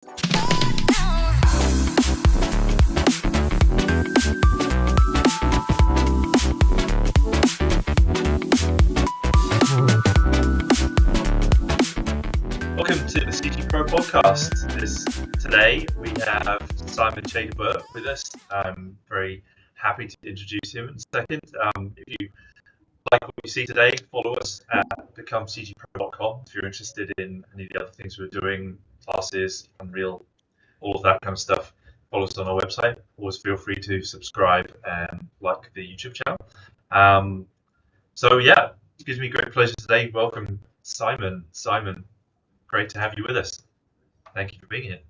Welcome to the CG Pro podcast. Today we have Simon Che de Boer with us. I'm very happy to introduce him in a second. If you like what you see today, follow us at becomecgpro.com if you're interested in any of the other things we're doing, classes, Unreal, all of that kind of stuff. Follow us on our website. Always feel free to subscribe and like the YouTube channel. It gives me great pleasure today. Welcome, Simon. Simon, great to have you with us. Thank you for being here.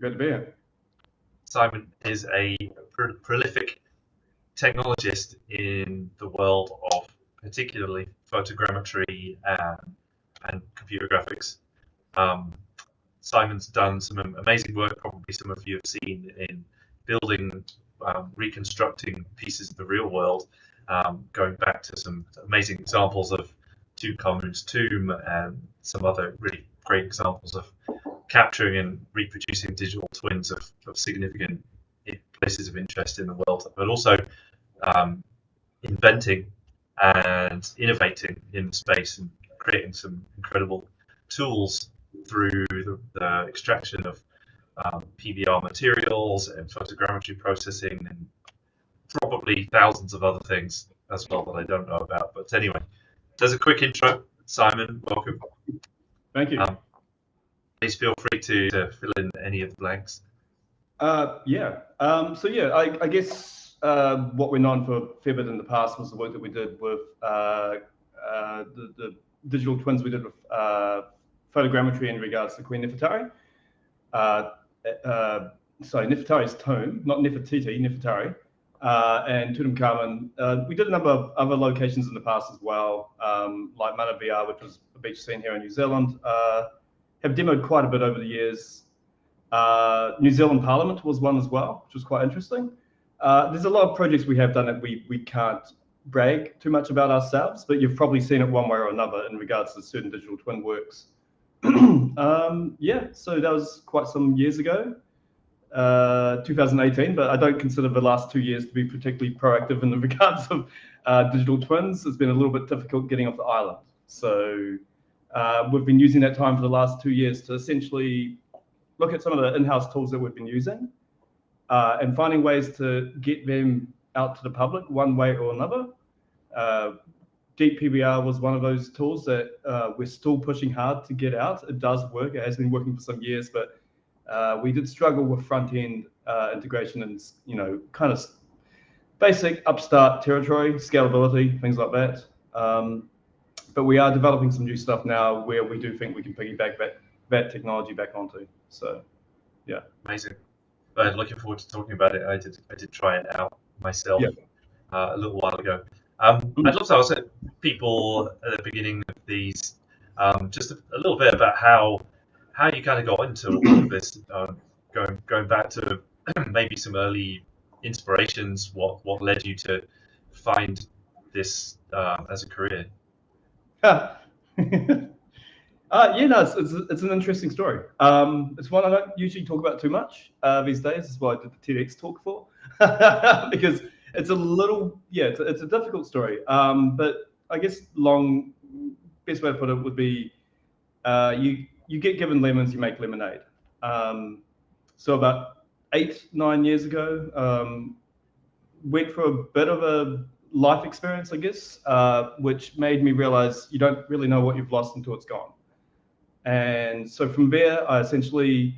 Good to be here. Simon is a prolific technologist in the world of particularly photogrammetry and computer graphics. Simon's done some amazing work, probably some of you have seen, in building, reconstructing pieces of the real world, going back to some amazing examples of Tutankhamun's tomb and some other really great examples of capturing and reproducing digital twins of significant places of interest in the world, but also inventing and innovating in the space and creating some incredible tools through the extraction of PBR materials and photogrammetry processing and probably thousands of other things as well that I don't know about. But anyway, there's a quick intro. Simon, welcome. Thank you. Please feel free to fill in any of the blanks. I guess what we're known for a fair bit in the past was the work that we did with the digital twins we did with photogrammetry in regards to Queen Nefertari. Nefertari's tomb, not Nefertiti, Nefertari, and Tutankhamun. We did a number of other locations in the past as well, like Mana VR, which was a beach scene here in New Zealand. Have demoed quite a bit over the years. New Zealand Parliament was one as well, which was quite interesting. There's a lot of projects we have done that we can't brag too much about ourselves, but you've probably seen it one way or another in regards to certain digital twin works. So that was quite some years ago, 2018, but I don't consider the last 2 years to be particularly proactive in the regards of digital twins. It's been a little bit difficult getting off the island. So we've been using that time for the last 2 years to essentially look at some of the in-house tools that we've been using and finding ways to get them out to the public one way or another. Deep PBR was one of those tools that we're still pushing hard to get out. It does work. It has been working for some years, but we did struggle with front-end integration and, kind of basic upstart territory, scalability, things like that. But we are developing some new stuff now where we do think we can piggyback that technology back onto. So, yeah. Amazing. But looking forward to talking about it. I did try it out myself a little while ago. I'd love to ask people at the beginning of these just a little bit about how you kind of got into all of this, going back to maybe some early inspirations. What led you to find this as a career? It's an interesting story. It's one I don't usually talk about too much these days. That's why I did the TEDx talk for, because it's it's a difficult story. But I guess best way to put it would be, you get given lemons, you make lemonade. So about 8-9 years ago, went for a bit of a life experience, I guess, which made me realize you don't really know what you've lost until it's gone. And so from there, I essentially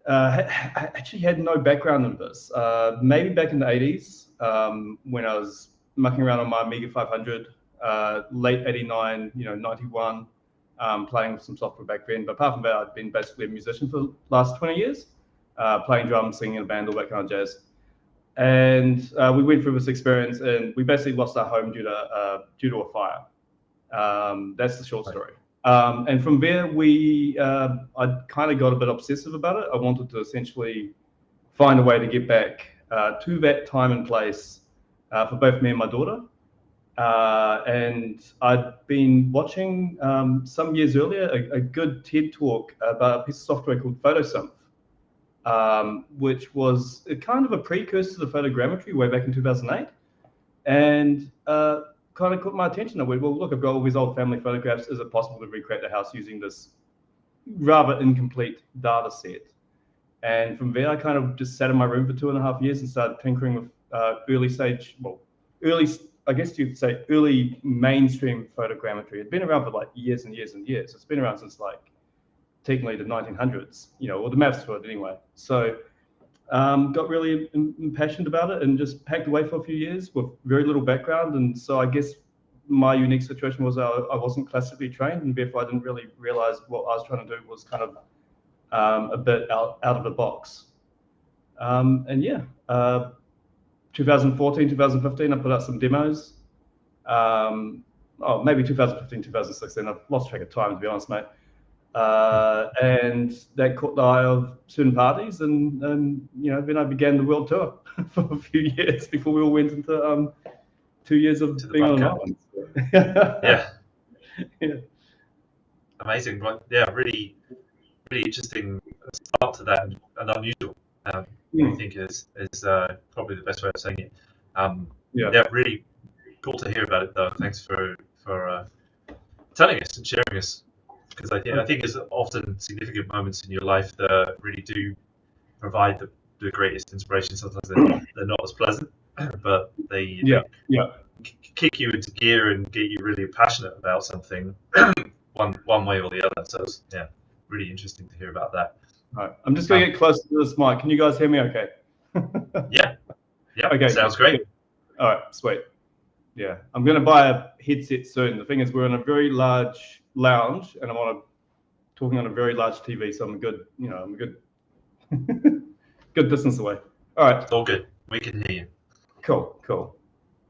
actually had no background in this. Maybe back in the 80s, when I was mucking around on my Amiga 500, late 89, 91, playing with some software back then. But apart from that, I'd been basically a musician for the last 20 years, playing drums, singing in a band, all that kind of jazz. And we went through this experience, and we basically lost our home due to a fire. That's the short story. And from there, I kind of got a bit obsessive about it. I wanted to essentially find a way to get back to that time and place for both me and my daughter. And I'd been watching some years earlier a good TED talk about a piece of software called Photosynth, which was kind of a precursor to the photogrammetry way back in 2008. And kind of caught my attention. I went, well, look, I've got all these old family photographs. Is it possible to recreate the house using this rather incomplete data set? And from there, I kind of just sat in my room for 2.5 years and started tinkering with early, I guess you'd say early mainstream photogrammetry. It'd been around for like years and years and years. It's been around since like technically the 1900s, or the maths to it anyway. So got really impassioned about it and just packed away for a few years with very little background. And so I guess my unique situation was I wasn't classically trained, and therefore I didn't really realize what I was trying to do was kind of a bit out of the box. And yeah, 2014, 2015, I put out some demos. Maybe 2015, 2016. I've lost track of time, to be honest, mate. And that caught the eye of certain parties, and then I began the world tour for a few years before we all went into 2 years of being on an island. Yeah. Amazing. But yeah, really interesting start to that, and unusual. I think is probably the best way of saying it. Really cool to hear about it, though. Thanks for telling us and sharing us, because I think there's often significant moments in your life that really do provide the greatest inspiration. Sometimes they're not as pleasant, but they kick you into gear and get you really passionate about something one way or the other. So it's, really interesting to hear about that. All right, I'm just going to get closer to this mic. Can you guys hear me okay? Yeah. Okay. Sounds great. All right, sweet. Yeah, I'm going to buy a headset soon. The thing is, we're in a very large lounge, and I'm talking on a very large TV, so I'm a good good distance away. All right. It's all good. We can hear you. Cool.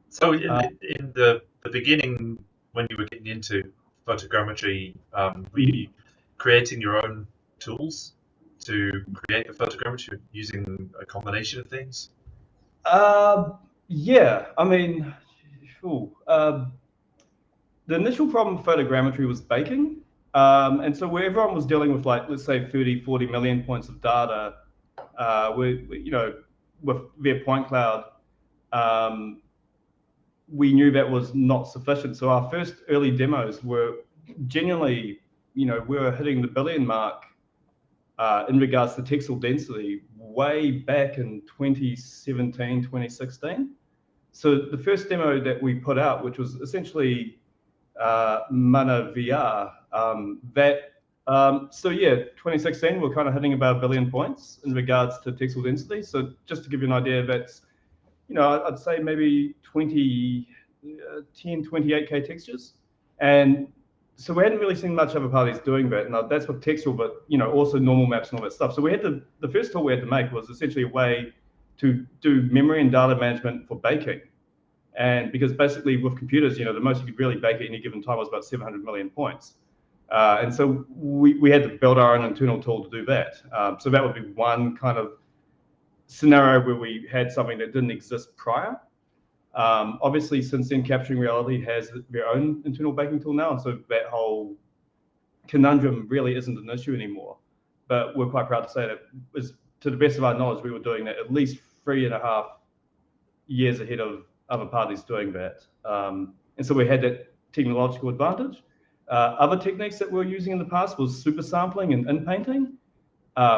So in the beginning, when you were getting into photogrammetry, were you creating your own tools to create the photogrammetry using a combination of things? Yeah, I mean, the initial problem with photogrammetry was baking. And so where everyone was dealing with, like, let's say 30, 40 million points of data, with their point cloud, we knew that was not sufficient. So our first early demos were genuinely, we were hitting the billion mark in regards to textile density way back in 2017, 2016. So the first demo that we put out, which was essentially Mana VR, 2016, we're kind of hitting about 1 billion points in regards to textile density. So just to give you an idea, that's, I'd say maybe 28K textures. And so we hadn't really seen much other parties doing that. Now that's with textile, but also normal maps and all that stuff. So we had the first tool we had to make was essentially a way to do memory and data management for baking. And because basically with computers, the most you could really bake at any given time was about 700 million points. And so we had to build our own internal tool to do that. So that would be one kind of scenario where we had something that didn't exist prior. Obviously, since then, Capturing Reality has their own internal baking tool now, and so that whole conundrum really isn't an issue anymore. But we're quite proud to say that, to the best of our knowledge, we were doing that at least 3.5 years ahead of other parties doing that. And so we had that technological advantage. Other techniques that we were using in the past was super sampling and in-painting,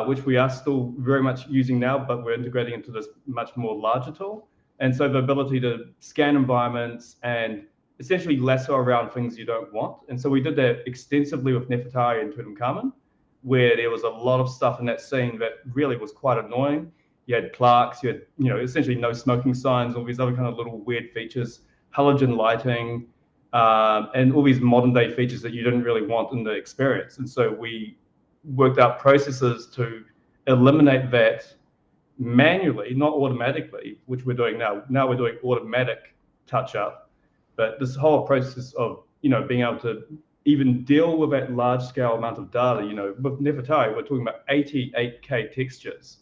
which we are still very much using now, but we're integrating into this much more larger tool. And so the ability to scan environments and essentially lasso around things you don't want. And so we did that extensively with Nefertari and Tutankhamun, where there was a lot of stuff in that scene that really was quite annoying. You had plaques, you had, essentially no smoking signs, all these other kind of little weird features, halogen lighting, and all these modern day features that you didn't really want in the experience. And so we worked out processes to eliminate that manually, not automatically, which we're doing now. Now we're doing automatic touch up, but this whole process of, being able to even deal with that large scale amount of data, with Nefertari, we're talking about 88K textures,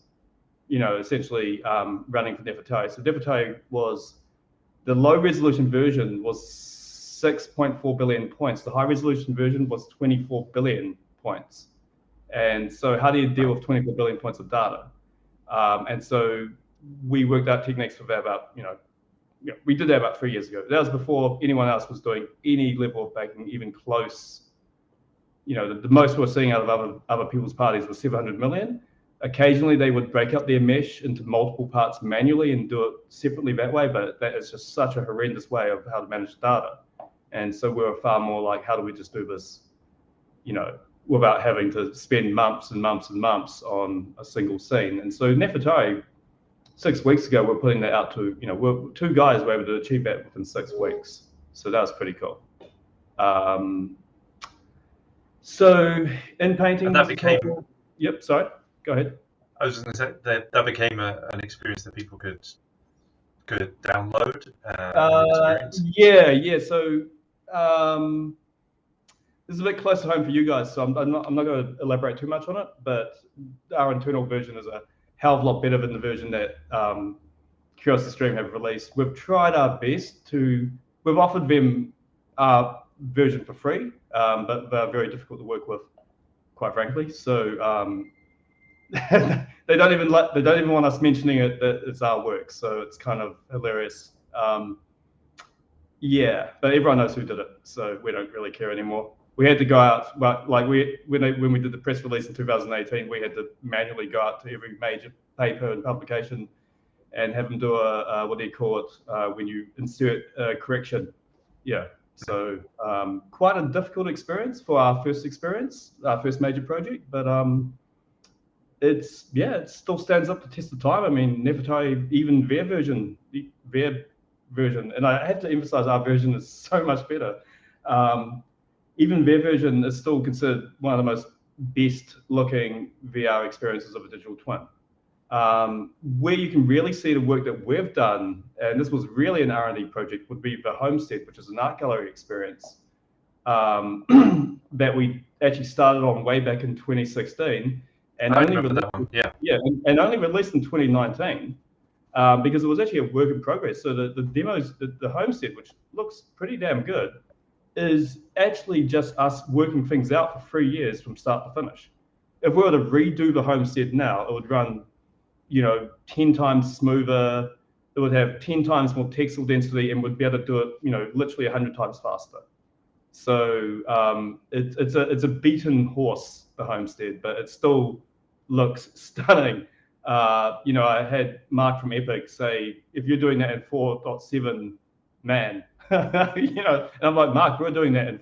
essentially running for Nefertari. So Nefertari was the low resolution version was 6.4 billion points. The high resolution version was 24 billion points. And so how do you deal with 24 billion points of data? And so we worked out techniques for that about, we did that about 3 years ago. That was before anyone else was doing any level of baking even close. The most we're seeing out of other people's parties was 700 million. Occasionally they would break up their mesh into multiple parts manually and do it separately that way, but that is just such a horrendous way of how to manage data. And so we were far more like, how do we just do this, without having to spend months and months and months on a single scene. And so Nefertari, 6 weeks ago, we're putting that out to, two guys were able to achieve that within 6 weeks. So that was pretty cool. So in painting, and that became. Yep. Sorry. Go ahead. I was just going to say that became an experience that people could download. Yeah. So this is a bit close to home for you guys, so I'm not going to elaborate too much on it. But our internal version is a hell of a lot better than the version that Curiosity Stream have released. We've tried our best we've offered them our version for free, but they're very difficult to work with, quite frankly. So they don't even want us mentioning it that it's our work. So it's kind of hilarious. Yeah, but everyone knows who did it, so we don't really care anymore. We had to go out, but like when we did the press release in 2018, we had to manually go out to every major paper and publication and have them do a what do you call it when you insert a correction. Yeah, so quite a difficult experience for our first major project, but it still stands up to test of time. I mean, Nefertari, even their version, and I have to emphasize our version is so much better. Even their version is still considered one of the most best looking VR experiences of a digital twin. Where you can really see the work that we've done, and this was really an R&D project, would be the Homestead, which is an art gallery experience that we actually started on way back in 2016, and only released in 2019 because it was actually a work in progress. So the demos, the Homestead, which looks pretty damn good, is actually just us working things out for 3 years from start to finish. If we were to redo the Homestead now, it would run 10 times smoother, it would have 10 times more textile density, and would be able to do it literally 100 times faster. So it's a beaten horse, the Homestead, but it still looks stunning. I had Mark from Epic say, if you're doing that in 4.7, man, and I'm like, Mark, we're doing that in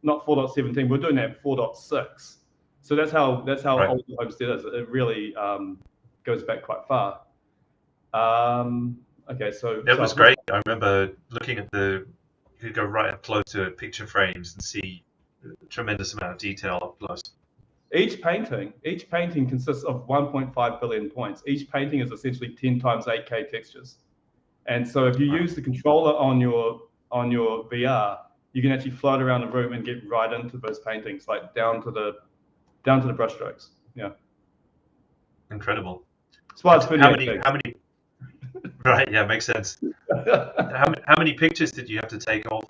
not 4.17, we're doing that in 4.6. So that's how right. old the Homestead is. It really goes back quite far. Okay, so it was great. I remember looking at you could go right up close to picture frames and see a tremendous amount of detail up close. Each painting consists of 1.5 billion points. Each painting is essentially 10 times 8K textures. And so if you use the controller on your VR, you can actually float around the room and get right into those paintings, like down to the brush strokes. Yeah. Incredible. That's why it's how many right, yeah, makes sense. How many pictures did you have to take of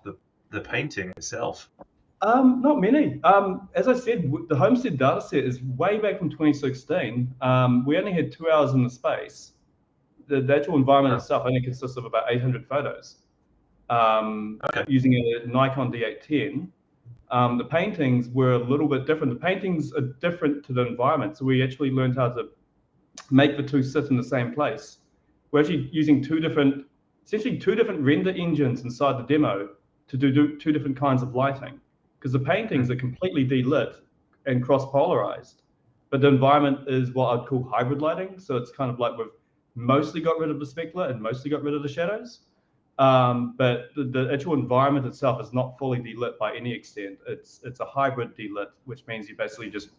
the painting itself? Not many. As I said, the Homestead dataset is way back from 2016. We only had 2 hours in the space. The actual environment itself only consists of about 800 photos using a Nikon D810. The paintings were a little bit different. The paintings are different to the environment. So we actually learned how to make the two sit in the same place. We're actually using essentially two different render engines inside the demo to do two different kinds of lighting, because the paintings are completely delit and cross-polarized, but the environment is what I'd call hybrid lighting. So it's kind of like we've mostly got rid of the specular and mostly got rid of the shadows. But the actual environment itself is not fully delit by any extent. It's a hybrid delit, which means you basically just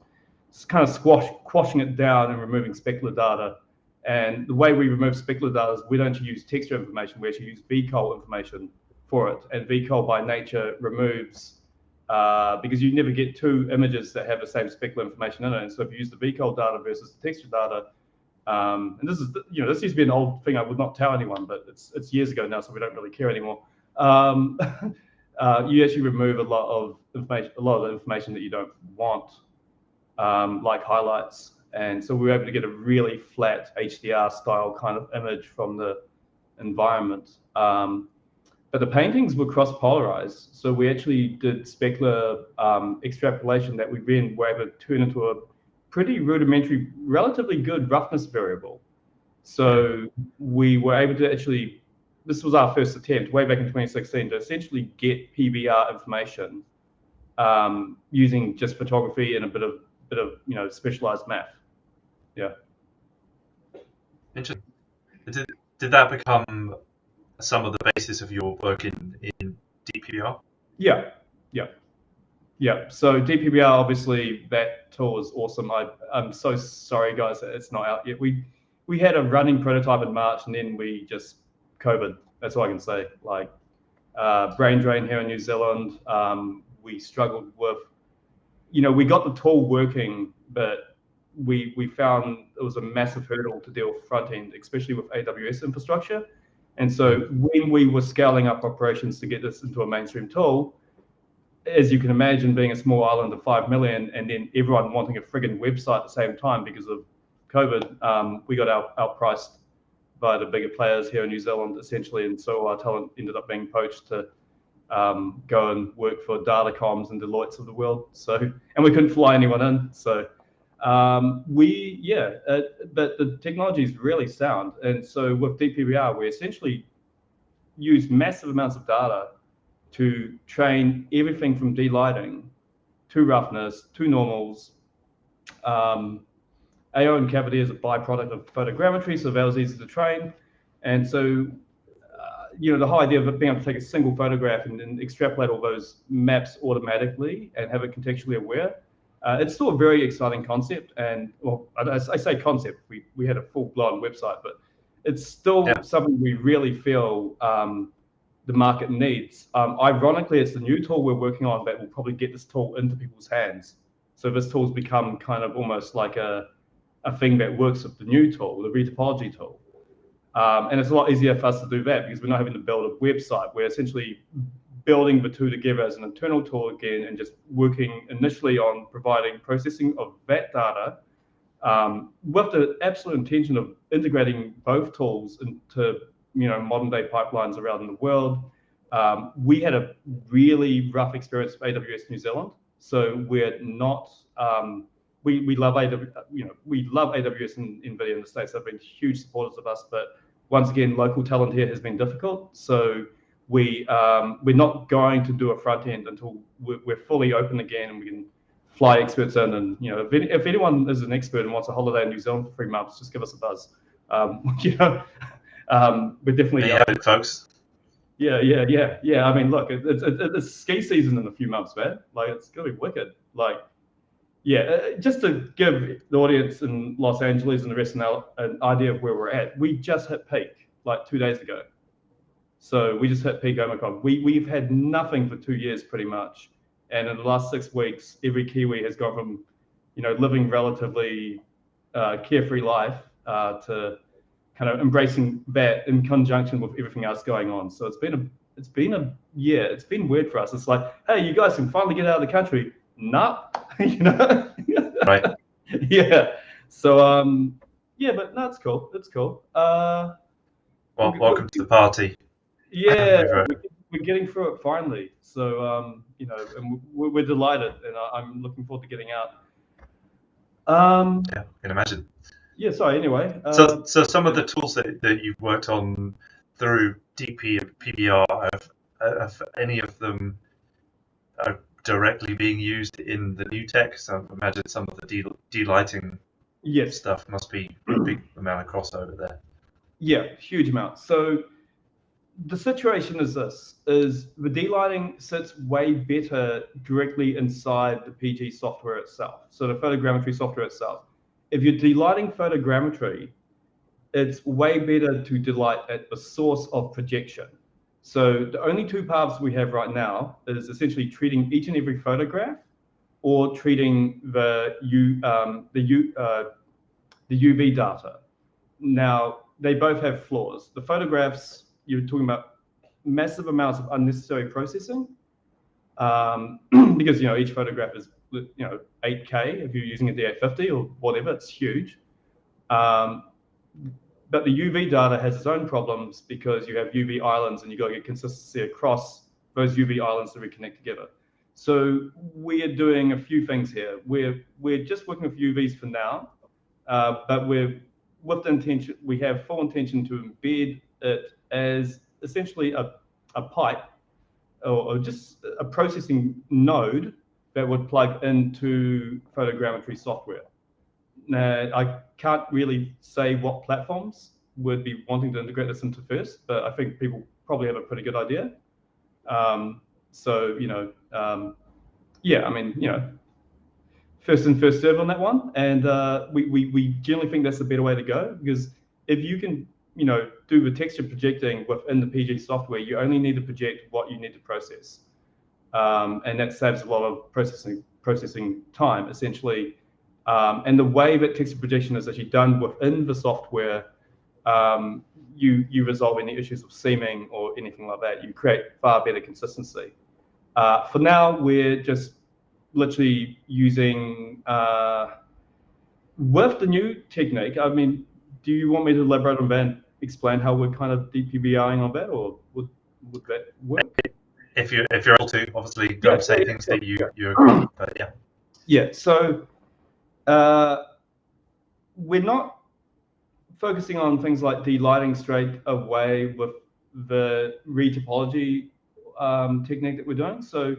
kind of quashing it down and removing specular data. And the way we remove specular data is we don't use texture information, we actually use VCOL information for it. And VCOL by nature removes, because you never get two images that have the same specular information in it. And so if you use the VCOL data versus the texture data, And this is, this used to be an old thing I would not tell anyone, but it's years ago now, so we don't really care anymore. You actually remove a lot of information, a lot of the information that you don't want, like highlights. And so we were able to get a really flat HDR style kind of image from the environment. But the paintings were cross-polarized. So we actually did specular extrapolation that we then were able to turn into a pretty rudimentary, relatively good roughness variable. So we were able to actually, this was our first attempt way back in 2016 to essentially get PBR information using just photography and a bit of specialized math. Yeah. Interesting. Did that become some of the basis of your work in DPBR? Yeah. So DPBR, obviously, that tool is awesome. I'm so sorry, guys, that it's not out yet. We had a running prototype in March, and then we just COVID. That's all I can say. Like brain drain here in New Zealand. We struggled with, we got the tool working, but we found it was a massive hurdle to deal with front end, especially with AWS infrastructure. And so when we were scaling up operations to get this into a mainstream tool, as you can imagine, being a small island of 5 million and then everyone wanting a friggin' website at the same time because of COVID, we got outpriced by the bigger players here in New Zealand, essentially. And so our talent ended up being poached to go and work for Datacoms and Deloitte's of the world. So, and we couldn't fly anyone in. So but the technology is really sound. And so with DPBR, we essentially use massive amounts of data to train everything from delighting to roughness to normals. AO and cavity is a byproduct of photogrammetry, so that was easy to train. And so, the whole idea of it being able to take a single photograph and then extrapolate all those maps automatically and have it contextually aware, it's still a very exciting concept. And well, I say concept, we had a full-blown website, but it's still something we really feel the market needs. Ironically, it's the new tool we're working on that will probably get this tool into people's hands. So this tool's become kind of almost like a thing that works with the new tool, the retopology tool. And it's a lot easier for us to do that because we're not having to build a website. We're essentially building the two together as an internal tool again and just working initially on providing processing of that data with the absolute intention of integrating both tools into modern day pipelines around the world. We had a really rough experience with AWS New Zealand, so we're not. We love AWS. We love AWS and NVIDIA in the States. They've been huge supporters of us, but once again, local talent here has been difficult. So we're not going to do a front end until we're fully open again and we can fly experts in. And if anyone is an expert and wants a holiday in New Zealand for 3 months, just give us a buzz. We're definitely folks. Yeah. I mean, look, it's ski season in a few months, man. Like, it's gonna be wicked. Like, just to give the audience in Los Angeles and the rest now an idea of where we're at, we just hit peak like 2 days ago. So we just hit peak Omicron. We've had nothing for 2 years pretty much, and in the last 6 weeks, every Kiwi has gone from living relatively carefree life to kind of embracing that in conjunction with everything else going on. So it's been weird for us. It's like, hey, you guys can finally get out of the country. Nah, Right. Yeah. So but no, it's cool. It's cool. Well, welcome to the party. Yeah, we're getting through it finally. So and we're delighted, and I'm looking forward to getting out. Yeah, I can imagine. Yeah, sorry, anyway. So some of the tools that you've worked on through DPBR, have any of them are directly being used in the new tech? So I imagine some of the delighting stuff must be a big amount of crossover there. Yeah, huge amount. So the situation is the delighting sits way better directly inside the PG software itself. So the photogrammetry software itself. If you're delighting photogrammetry, it's way better to delight at the source of projection. So the only two paths we have right now is essentially treating each and every photograph, or treating the UV data. Now, they both have flaws. The photographs, you're talking about massive amounts of unnecessary processing, because each photograph is 8K if you're using a DA50 or whatever. It's huge. But the UV data has its own problems because you have UV islands and you've got to get consistency across those UV islands to reconnect together. So we are doing a few things here. We're just working with UVs for now, but we have full intention to embed it as essentially a pipe or just a processing node that would plug into photogrammetry software. Now, I can't really say what platforms would be wanting to integrate this into first, but I think people probably have a pretty good idea. Yeah, I mean, first in, first serve on that one. And we generally think that's the better way to go, because if you can, do the texture projecting within the PG software, you only need to project what you need to process. And that saves a lot of processing time, essentially. And the way that texture projection is actually done within the software, you resolve any issues of seaming or anything like that. You create far better consistency. For now, we're just literally using, with the new technique, I mean, do you want me to elaborate on that and explain how we're kind of DPBRing on that, or would that work? If you're able to, obviously, don't say things that you agree, but yeah. Yeah, so we're not focusing on things like delighting straight away with the retopology technique that we're doing. So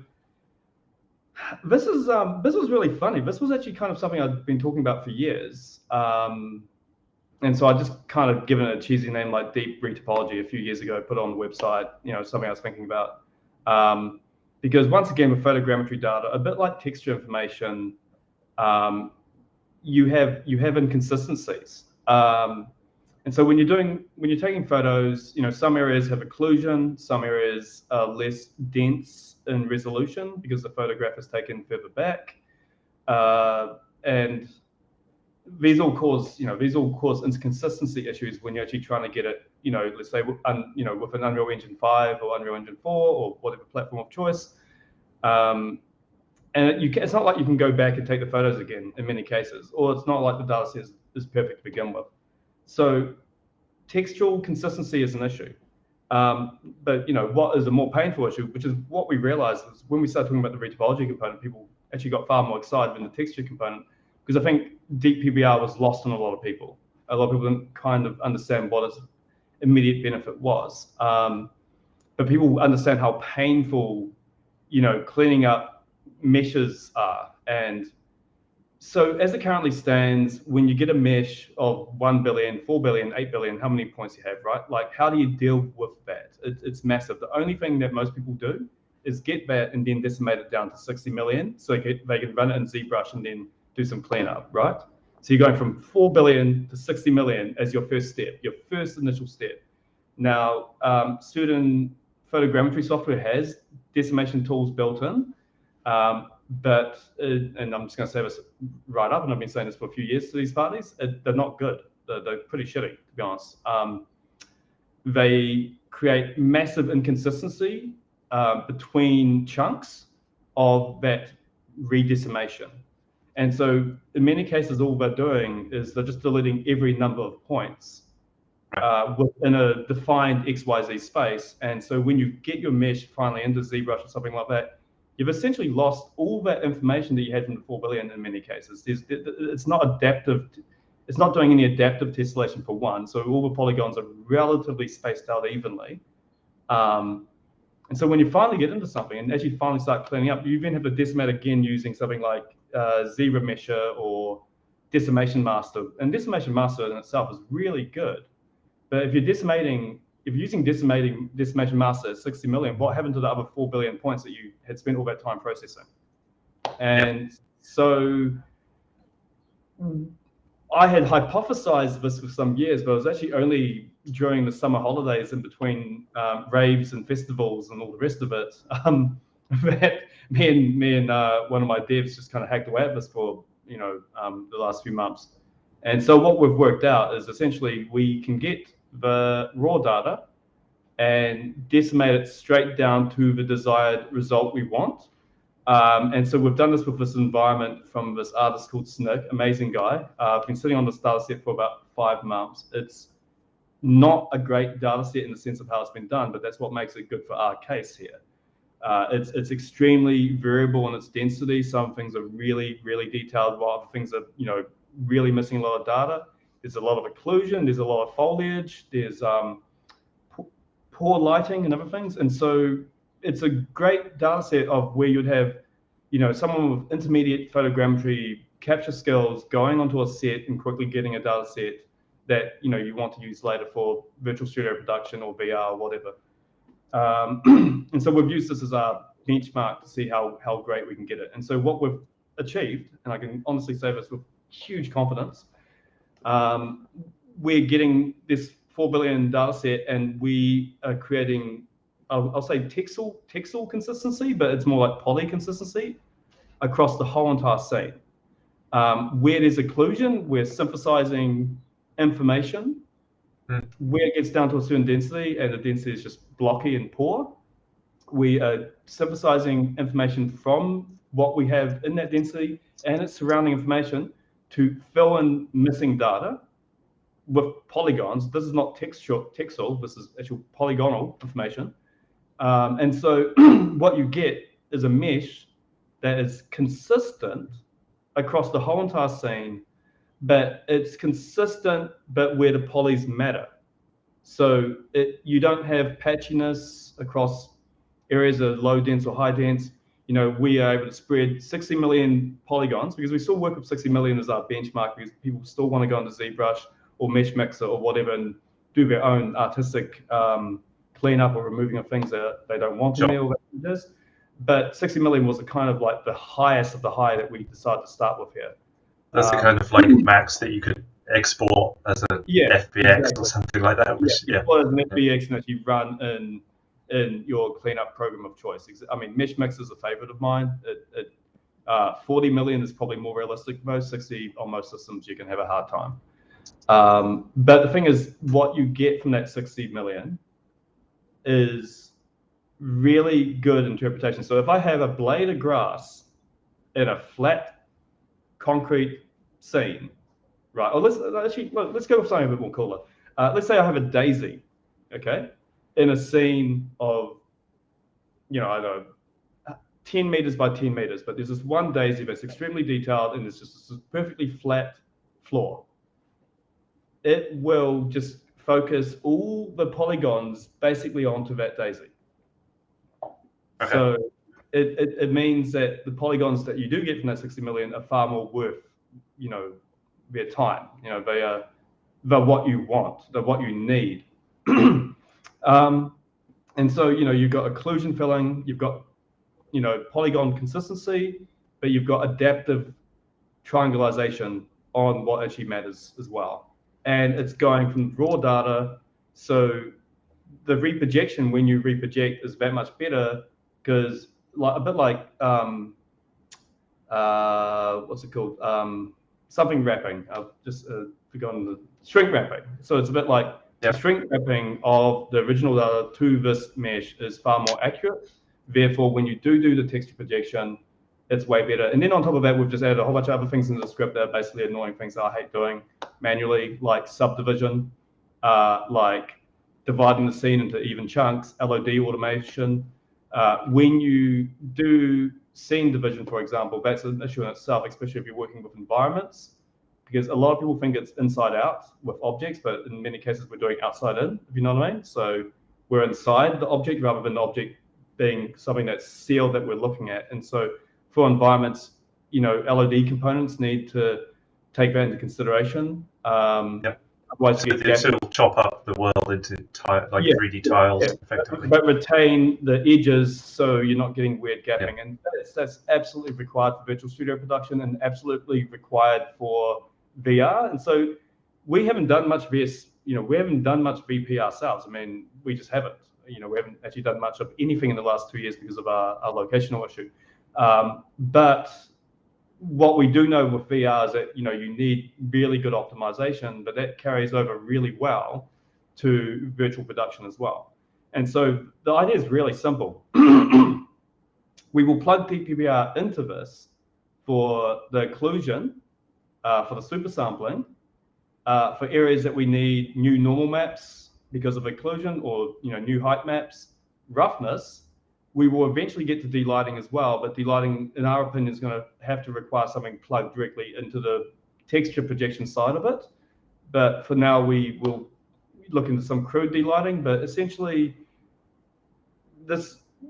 this was really funny. This was actually kind of something I'd been talking about for years. And so I just kind of given it a cheesy name like deep retopology a few years ago, put it on the website, something I was thinking about. Because once again, with photogrammetry data, a bit like texture information, you have inconsistencies. And so when you're taking photos, some areas have occlusion, some areas are less dense in resolution because the photograph is taken further back, and these all cause inconsistency issues when you're actually trying to get it, let's say with an Unreal Engine 5 or Unreal Engine 4 or whatever platform of choice. And it's not like you can go back and take the photos again in many cases, or it's not like the data set is perfect to begin with. So textual consistency is an issue. But what is a more painful issue, which is what we realized, is when we started talking about the retopology component, people actually got far more excited than the texture component, because I think deep PBR was lost on a lot of people. A lot of people didn't kind of understand what its immediate benefit was. But people understand how painful, cleaning up meshes are. And so as it currently stands, when you get a mesh of 1 billion, 4 billion, 8 billion, how many points you have, right? Like, how do you deal with that? It's massive. The only thing that most people do is get that and then decimate it down to 60 million, so they can run it in ZBrush and then do some cleanup, right? So you're going from 4 billion to 60 million as your first step, your first initial step. Now, certain photogrammetry software has decimation tools built in, but, and I'm just going to say this right up, and I've been saying this for a few years to these parties, they're not good. They're pretty shitty, to be honest. They create massive inconsistency between chunks of that redecimation. And so in many cases, all they're doing is they're just deleting every number of points within a defined XYZ space. And so when you get your mesh finally into ZBrush or something like that, you've essentially lost all that information that you had from the 4 billion in many cases. It's not adaptive. It's not doing any adaptive tessellation for one. So all the polygons are relatively spaced out evenly. And so when you finally get into something and as you finally start cleaning up, you then have to decimate again using something like ZRemesher or Decimation Master. And Decimation Master in itself is really good. But if you're using Decimation Master at 60 million, what happened to the other 4 billion points that you had spent all that time processing? And so I had hypothesized this for some years, but it was actually only during the summer holidays in between raves and festivals and all the rest of it that me and one of my devs just kind of hacked away at this for the last few months. And so what we've worked out is essentially we can get the raw data and decimate it straight down to the desired result we want. And so we've done this with this environment from this artist called Snick, amazing guy. I've been sitting on this data set for about 5 months. It's not a great data set in the sense of how it's been done, but that's what makes it good for our case here. It's extremely variable in its density. Some things are really, really detailed, while other things are, really missing a lot of data. There's a lot of occlusion, there's a lot of foliage, there's poor lighting and other things. And so it's a great data set of where you'd have, someone with intermediate photogrammetry capture skills going onto a set and quickly getting a data set that, you want to use later for virtual studio production or VR or whatever. And so we've used this as our benchmark to see how great we can get it. And so what we've achieved, and I can honestly say this with huge confidence, we're getting this 4 billion data set, and we are creating, I'll say texel consistency, but it's more like poly consistency across the whole entire scene. Where there's occlusion, we're synthesizing information. Where it gets down to a certain density, and the density is just blocky and poor, we are synthesizing information from what we have in that density and its surrounding information to fill in missing data with polygons. This is not texel, this is actual polygonal information. And so what you get is a mesh that is consistent across the whole entire scene, but it's consistent, but where the polys matter. So you don't have patchiness across areas of low dense or high dense. We are able to spread 60 million polygons, because we still work with 60 million as our benchmark, because people still want to go into ZBrush or Mesh Mixer or whatever and do their own artistic cleanup or removing of things that they don't want in there. But 60 million was the kind of like the highest of the high that we decided to start with here. That's the kind of like max that you could export as a FBX or something like that. Which, Well, as an FBX, and actually run in your cleanup program of choice. I mean, Mesh Mix is a favorite of mine. 40 million is probably more realistic for most. 60 on most systems, you can have a hard time. But the thing is, what you get from that 60 million is really good interpretation. So if I have a blade of grass in a flat concrete scene, right? Or let's go with something a bit more cooler. Let's say I have a daisy, okay, in a scene of, I don't know, 10 meters by 10 meters, but there's this one daisy that's extremely detailed and it's just a perfectly flat floor. It will just focus all the polygons basically onto that daisy. Okay. So it means that the polygons that you do get from that 60 million are far more worth, their time. They're what you want, they're what you need. And so, you've got occlusion filling, you've got, polygon consistency, but you've got adaptive triangulation on what actually matters as well. And it's going from raw data. So the reprojection, when you reproject, is that much better, because a bit like, what's it called? Something wrapping. I've just forgotten the shrink wrapping. So it's a bit like the shrink wrapping of the original data to this mesh is far more accurate. Therefore, when you do the texture projection, it's way better. And then on top of that, we've just added a whole bunch of other things in the script that are basically annoying things that I hate doing manually, like subdivision, like dividing the scene into even chunks, LOD automation. When you do scene division, for example, that's an issue in itself, especially if you're working with environments, because a lot of people think it's inside out with objects, but in many cases we're doing outside in, if you know what I mean. So we're inside the object rather than the object being something that's sealed that we're looking at. And so for environments, LOD components need to take that into consideration. Otherwise, so it'll chop up the world into 3D tiles effectively. But retain the edges so you're not getting weird gapping. And that's absolutely required for virtual studio production and absolutely required for VR. And so we haven't done much VS, we haven't done much VP ourselves. I mean, we just haven't. We haven't actually done much of anything in the last 2 years because of our locational issue. But what we do know with VR is that, you need really good optimization, but that carries over really well to virtual production as well. And so the idea is really simple. We will plug DPBR into this for the occlusion, for the super sampling, for areas that we need new normal maps because of occlusion, or new height maps, roughness. We will eventually get to delighting as well, but delighting, in our opinion, is going to have to require something plugged directly into the texture projection side of it. But for now, we will look into some crude delighting. But essentially, the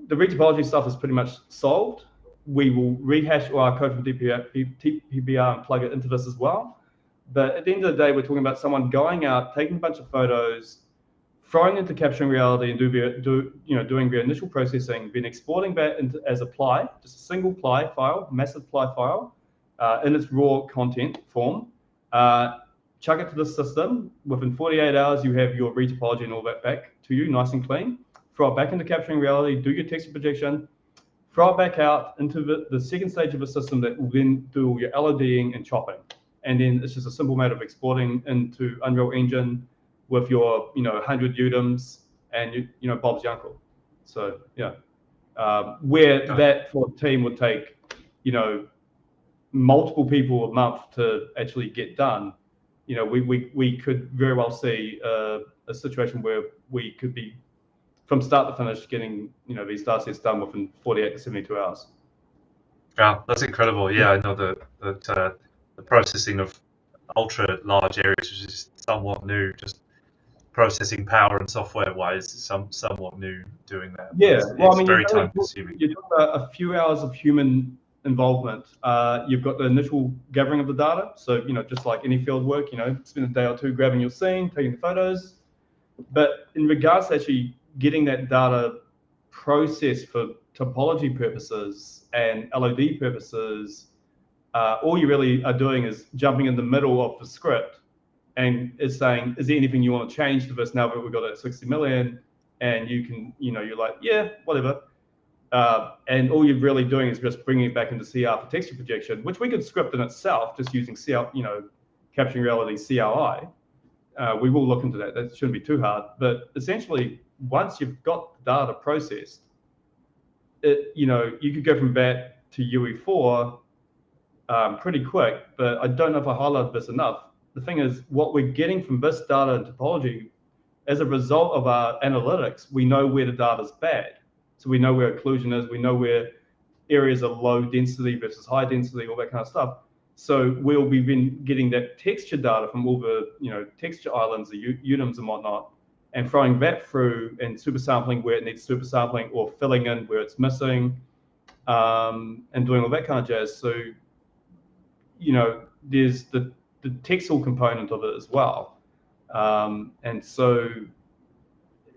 retopology stuff is pretty much solved. We will rehash all our code from DPBR and plug it into this as well. But at the end of the day, we're talking about someone going out, taking a bunch of photos, throwing into capturing reality and doing their initial processing, then exporting that into as a ply, just a single ply file, massive ply file, in its raw content form. Chuck it to the system. Within 48 hours, you have your retopology and all that back to you, nice and clean. Throw it back into capturing reality, do your texture projection, throw it back out into the second stage of the system that will then do all your LODing and chopping. And then it's just a simple matter of exporting into Unreal Engine with your 100 UDIMs and Bob's your uncle. So yeah, where that for a team would take multiple people a month to actually get done, we could very well see a situation where we could be from start to finish getting these datasets done within 48 to 72 hours. Wow, that's incredible. Yeah, I know that the processing of ultra large areas is just somewhat new. Just processing power and software wise, somewhat new doing that. Yeah, it's very time consuming. You're talking about a few hours of human involvement. You've got the initial gathering of the data. So, just like any field work, spend a day or two grabbing your scene, taking the photos. But in regards to actually getting that data processed for topology purposes and LOD purposes, all you really are doing is jumping in the middle of the script and is saying, is there anything you want to change to this now that we've got that 60 million? And you can, you're like, yeah, whatever. And all you're really doing is just bringing it back into CR for texture projection, which we could script in itself, just using CR, capturing reality CRI. We will look into that. That shouldn't be too hard. But essentially, once you've got the data processed, you could go from that to UE4 pretty quick. But I don't know if I highlighted this enough. The thing is, what we're getting from this data and topology, as a result of our analytics, we know where the data is bad. So we know where occlusion is. We know where areas are low density versus high density, all that kind of stuff. So we'll be getting that texture data from all the texture islands, the UDIMs and whatnot, and throwing that through and super sampling where it needs super sampling, or filling in where it's missing, and doing all that kind of jazz. So there's the textile component of it as well, and so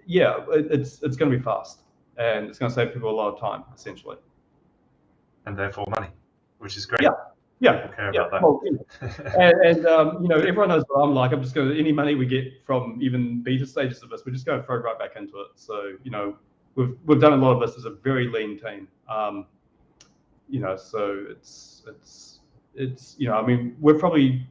yeah, it's going to be fast, and it's going to save people a lot of time, essentially, and therefore money, which is great. Yeah, care about that. Well, and everyone knows what I'm like. I'm just going to, any money we get from even beta stages of this, we're just going to throw right back into it. So we've done a lot of this as a very lean team. So it's I mean, we're probably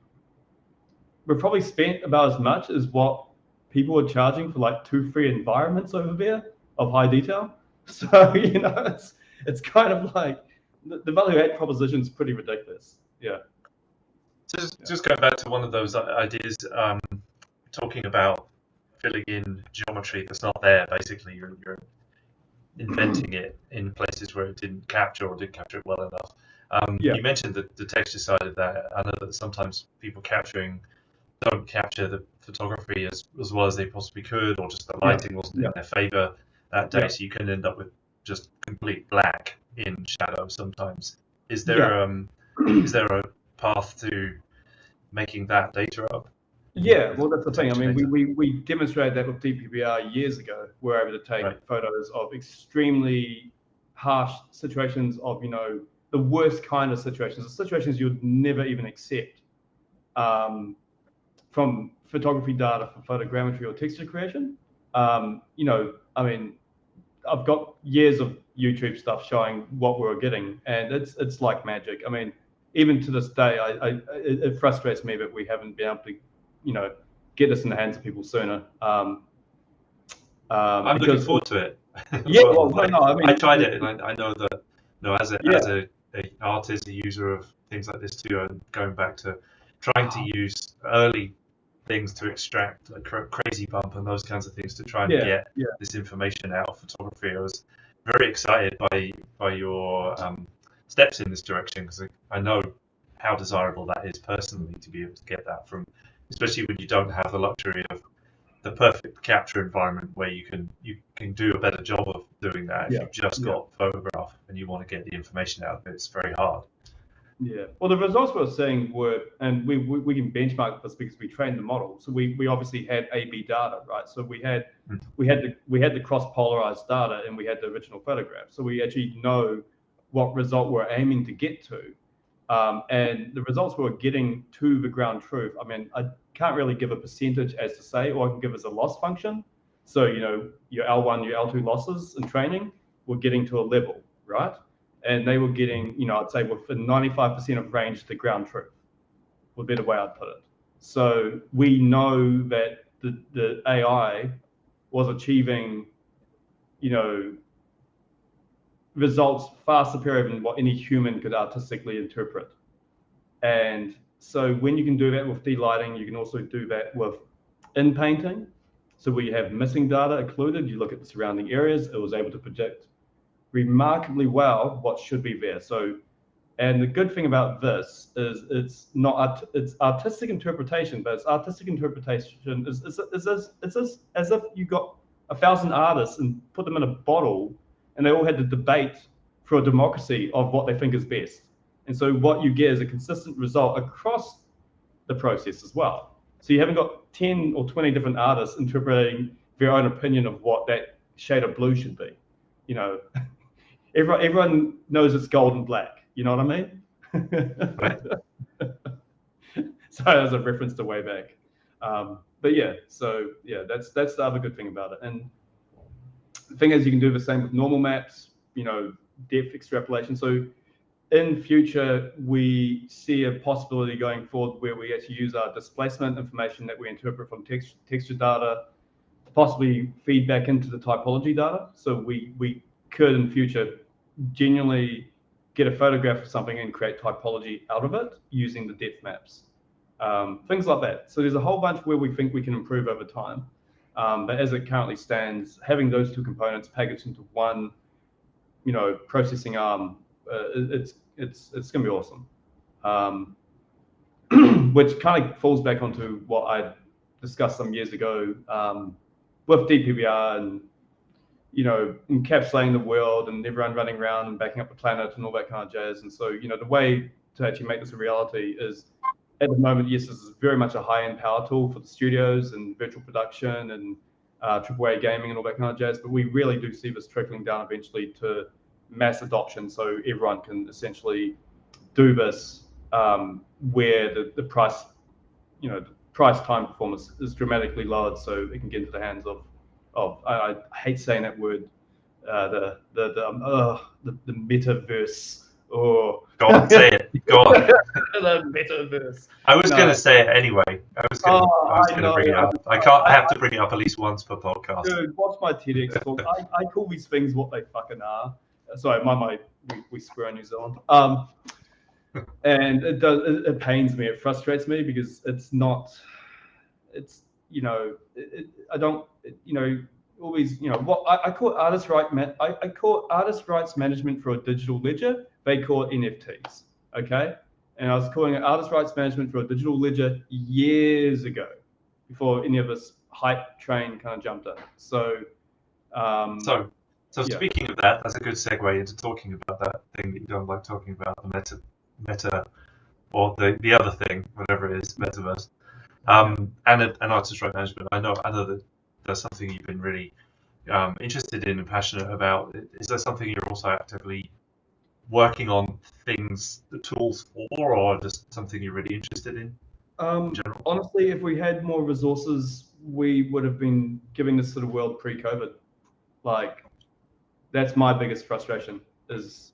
spent about as much as what people are charging for like 2-3 environments over there of high detail. So it's kind of like the value add proposition is pretty ridiculous. Yeah. So just going back to one of those ideas, talking about filling in geometry that's not there. Basically, you're inventing it in places where it didn't capture or didn't capture it well enough. You mentioned the texture side of that. I know that sometimes people don't capture the photography as well as they possibly could, or just the lighting wasn't in their favor that day, so you can end up with just complete black in shadow sometimes. Is there a path to making that data up? Yeah, well, that's the thing. I mean, we demonstrated that with DPBR years ago. We're able to take photos of extremely harsh situations, of the worst kind of situations, the situations you'd never even accept from photography data for photogrammetry or texture creation. I mean, I've got years of YouTube stuff showing what we're getting, and it's like magic. I mean, even to this day, it frustrates me that we haven't been able to, get this in the hands of people sooner. I'm looking forward to it. Yeah, well, no, I mean, I tried it, and I know that, as a artist, a user of things like this too, I'm going back to trying to use early things to extract like crazy bump and those kinds of things to try and get this information out of photography. I was very excited by your steps in this direction, because I know how desirable that is personally, to be able to get that from, especially when you don't have the luxury of the perfect capture environment where you can do a better job of doing that. If you've just got photograph and you want to get the information out of it, it's very hard. Yeah. Well, the results we were seeing were, and we can benchmark this because we trained the model. So we obviously had A/B data, right? So we had the cross-polarized data, and we had the original photograph. So we actually know what result we're aiming to get to. And the results we were getting to the ground truth, I mean, I can't really give a percentage as to say, or I can give as a loss function. So, your L1, your L2 losses in training were getting to a level, right? And they were getting, I'd say within 95% of range to ground truth, would be the way I'd put it. So we know that the AI was achieving, results far superior than what any human could artistically interpret. And so when you can do that with delighting, you can also do that with in-painting. So where you have missing data included, you look at the surrounding areas, it was able to predict remarkably well what should be there. So, and the good thing about this is it's artistic interpretation, but it's artistic interpretation is as if you got 1,000 artists and put them in a bottle, and they all had to debate for a democracy of what they think is best. And so what you get is a consistent result across the process as well. So you haven't got 10 or 20 different artists interpreting their own opinion of what that shade of blue should be. Everyone knows it's gold and black. You know what I mean? Right. Sorry, that was a reference to way back. But yeah, so yeah, that's the other good thing about it. And the thing is, you can do the same with normal maps, depth extrapolation. So in future, we see a possibility going forward where we actually use our displacement information that we interpret from texture data to possibly feed back into the typology data. So we could in future genuinely get a photograph of something and create typology out of it using the depth maps, things like that. So there's a whole bunch where we think we can improve over time. But as it currently stands, having those two components packaged into one, processing arm, it's going to be awesome. Which kind of falls back onto what I discussed some years ago with DPVR and encapsulating the world and everyone running around and backing up the planet and all that kind of jazz. And so, the way to actually make this a reality is, at the moment, yes, this is very much a high-end power tool for the studios and virtual production and AAA gaming and all that kind of jazz. But we really do see this trickling down eventually to mass adoption, so everyone can essentially do this where the price, the price time performance is dramatically lowered, so it can get into the hands of I hate saying that word, the metaverse. Or go on, say it. Go on. The metaverse. I was going to say it anyway. I was going to bring it up. I have to bring it up at least once per podcast. Dude, watch my TEDx talk. I call these things what they fucking are. Sorry, we swear in New Zealand. And it pains me. It frustrates me because it's not. It's I don't always what I call artist rights management for a digital ledger. They call it NFTs. Okay, and I was calling it artist rights management for a digital ledger years ago, before any of this hype train kind of jumped in. So speaking of that, that's a good segue into talking about that thing that you don't like talking about, the meta, or the other thing, whatever it is, metaverse. And artist right management. I know that that's something you've been really interested in and passionate about. Is that something you're also actively working on the tools for, or just something you're really interested in general? Honestly, if we had more resources, we would have been giving this to the world pre-COVID. Like, that's my biggest frustration is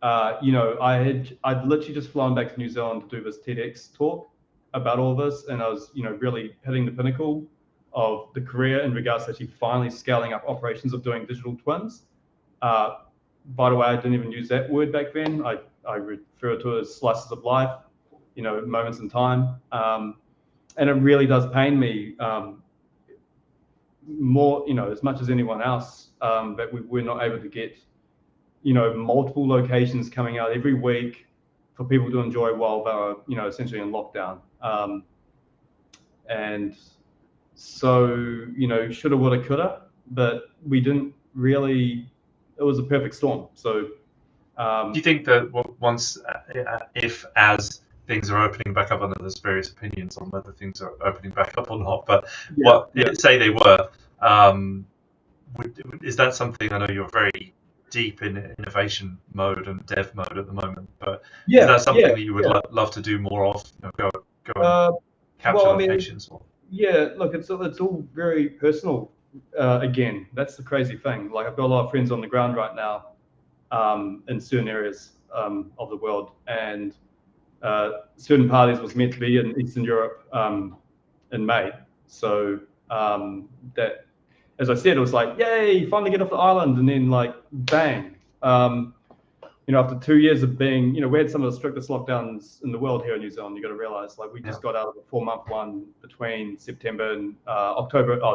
I'd literally just flown back to New Zealand to do this TEDx talk about all this, and I was, really hitting the pinnacle of the career in regards to actually finally scaling up operations of doing digital twins. By the way, I didn't even use that word back then. I refer to it as slices of life, moments in time. And it really does pain me more, as much as anyone else, that we're not able to get, multiple locations coming out every week for people to enjoy while they're, essentially in lockdown. And so, shoulda, woulda, coulda, but we didn't really. It was a perfect storm. So, do you think that once, as things are opening back up, I know there's various opinions on whether things are opening back up or not, but say they were, is that something? I know you're very deep in innovation mode and dev mode at the moment, but is that something that you would love to do more of? Go and capture locations? Look, it's all very personal. Again, that's the crazy thing. Like, I've got a lot of friends on the ground right now in certain areas of the world, and certain parties was meant to be in Eastern Europe in May. So that, as I said, it was like, yay, finally get off the island, and then like, bang. After 2 years of being, we had some of the strictest lockdowns in the world here in New Zealand. You got to realize, like, we just got out of a 4-month one between September and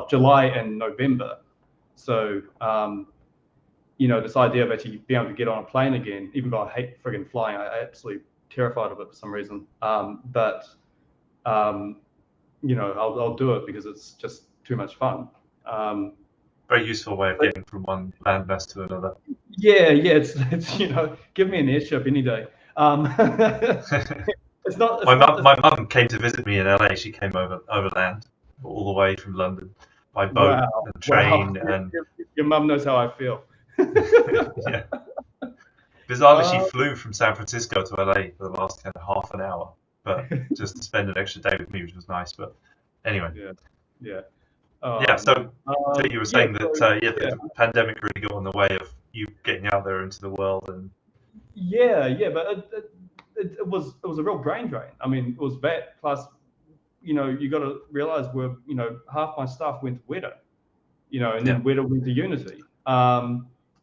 July and November. So, this idea of actually being able to get on a plane again, even though I hate friggin' flying, I absolutely terrified of it for some reason. But I'll do it because it's just too much fun. Very useful way of getting from one landmass to another. It's give me an airship any day. It's not. My mum came to visit me in LA. She came overland all the way from London by boat and train. And your mum knows how I feel. Yeah. Bizarrely, she flew from San Francisco to LA for the last kind of half an hour, but just to spend an extra day with me, which was nice. But anyway. So you were saying that the pandemic really got in the way of you getting out there into the world, and but it was a real brain drain. I mean, it was that plus, you got to realize half my staff went to Weta, and then Weta went to Unity.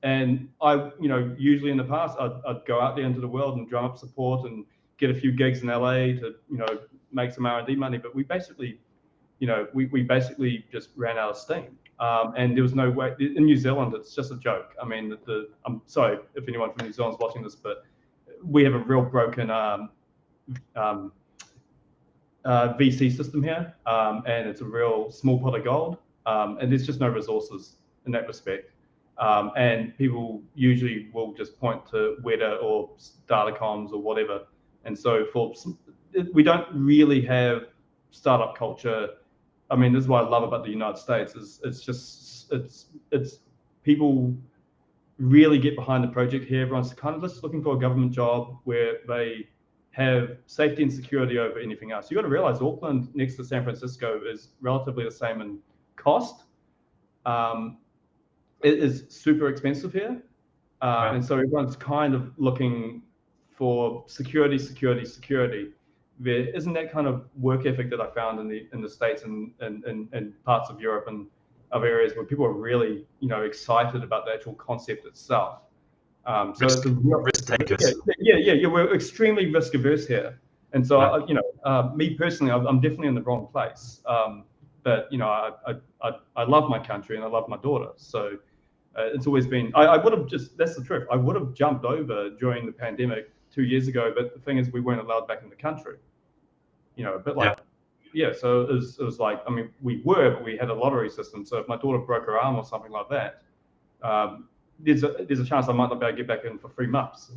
And I, usually in the past, I'd go out there into the world and drum up support and get a few gigs in LA to, make some R&D money. But we basically, we basically just ran out of steam. And there was no way. In New Zealand, it's just a joke. I mean, I'm sorry if anyone from New Zealand's watching this, but we have a real broken VC system here, and it's a real small pot of gold. And there's just no resources in that respect. And people usually will just point to Weta or Datacoms or whatever. And so we don't really have startup culture. I mean, this is what I love about the United States is it's people really get behind the project here. Everyone's kind of just looking for a government job where they have safety and security over anything else. You got to realize Auckland next to San Francisco is relatively the same in cost. It is super expensive here. And so everyone's kind of looking for security. There isn't that kind of work ethic that I found in the States and parts of Europe and other areas where people are really, excited about the actual concept itself. So it's a real risk takers. We're extremely risk averse here. And so, me personally, I'm definitely in the wrong place. But, I love my country and I love my daughter. So it's always been, I would have that's the truth. I would have jumped over during the pandemic 2 years ago, but the thing is we weren't allowed back in the country, but like, so it was like, I mean, we were, but we had a lottery system. So if my daughter broke her arm or something like that, there's a chance I might not be able to get back in for 3 months.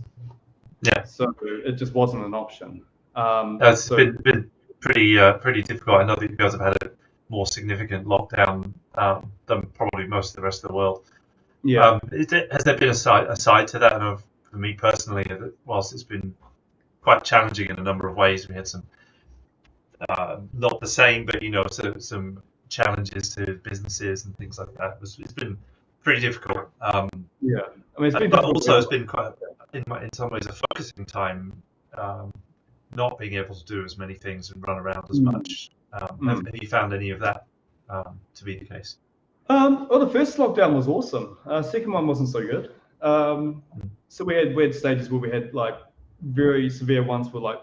Yeah. So it just wasn't an option. It's been pretty difficult. I know that you guys have had a more significant lockdown than probably most of the rest of the world. Yeah. Has there been a side to that? I know for me personally, that whilst it's been quite challenging in a number of ways, we had some not the same, but some challenges to businesses and things like that. It's been pretty difficult. I mean, it's been but also it's been quite in some ways a focusing time, not being able to do as many things and run around as much. Have you found any of that to be the case? Well, the first lockdown was awesome. Second one wasn't so good. So we had stages where we had like very severe ones for like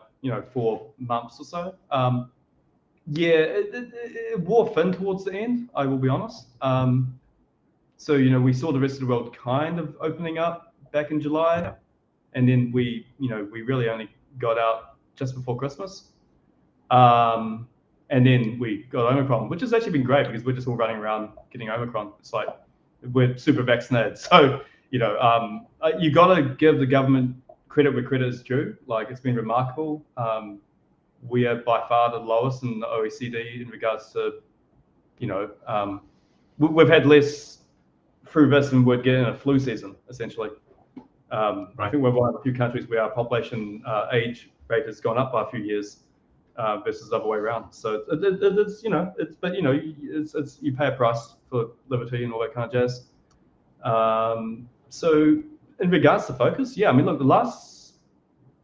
4 months or so. It wore thin towards the end, I will be honest. So we saw the rest of the world kind of opening up back in July, and then we really only got out just before Christmas. And then we got Omicron, which has actually been great because we're just all running around getting Omicron. It's like we're super vaccinated. So, you got to give the government credit where credit is due. Like, it's been remarkable. We are by far the lowest in the OECD in regards to, we've had less through this than we'd get in a flu season, essentially. I think we're one of the few countries where our population age rate has gone up by a few years. Versus the other way around. So it's you pay a price for liberty and all that kind of jazz. So in regards to focus, look, the last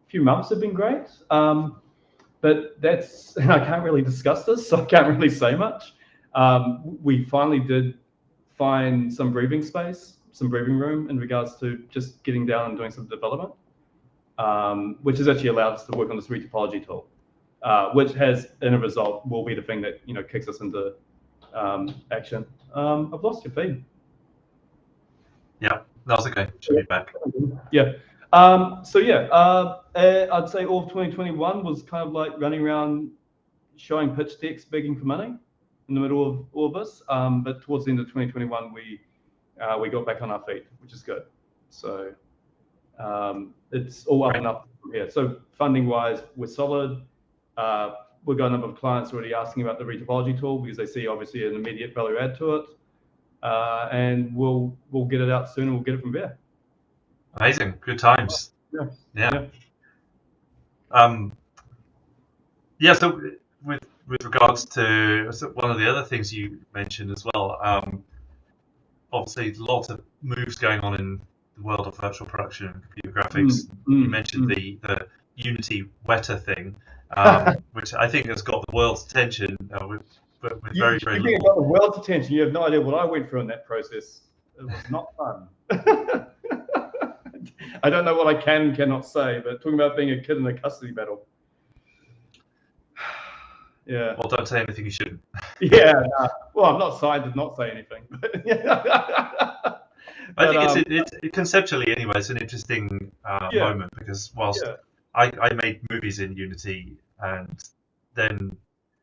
few months have been great, but and I can't really discuss this, so I can't really say much. We finally did find some breathing space, some breathing room in regards to just getting down and doing some development, which has actually allowed us to work on this retopology tool. Which has, in a result, will be the thing that kicks us into action. I've lost your feed. Yeah, that's okay. Should be back. Yeah. I'd say all of 2021 was kind of like running around, showing pitch decks, begging for money in the middle of all of this. But towards the end of 2021, we got back on our feet, which is good. So it's all up and up from here. So funding-wise, we're solid. We've got a number of clients already asking about the retopology tool because they see obviously an immediate value add to it, and we'll get it out soon and we'll get it from there. Amazing, good times. Yeah. So with regards to one of the other things you mentioned as well, obviously lots of moves going on in the world of virtual production and computer graphics. You mentioned the Unity Weta thing. Which I think has got the world's attention with very, very little. You got the world's attention. You have no idea what I went through in that process. It was not fun. I don't know what I cannot say, but talking about being a kid in a custody battle. Yeah. Well, don't say anything you shouldn't. Well, I'm not signed to not say anything. I think it's conceptually anyway. It's an interesting moment because whilst I made movies in Unity, and then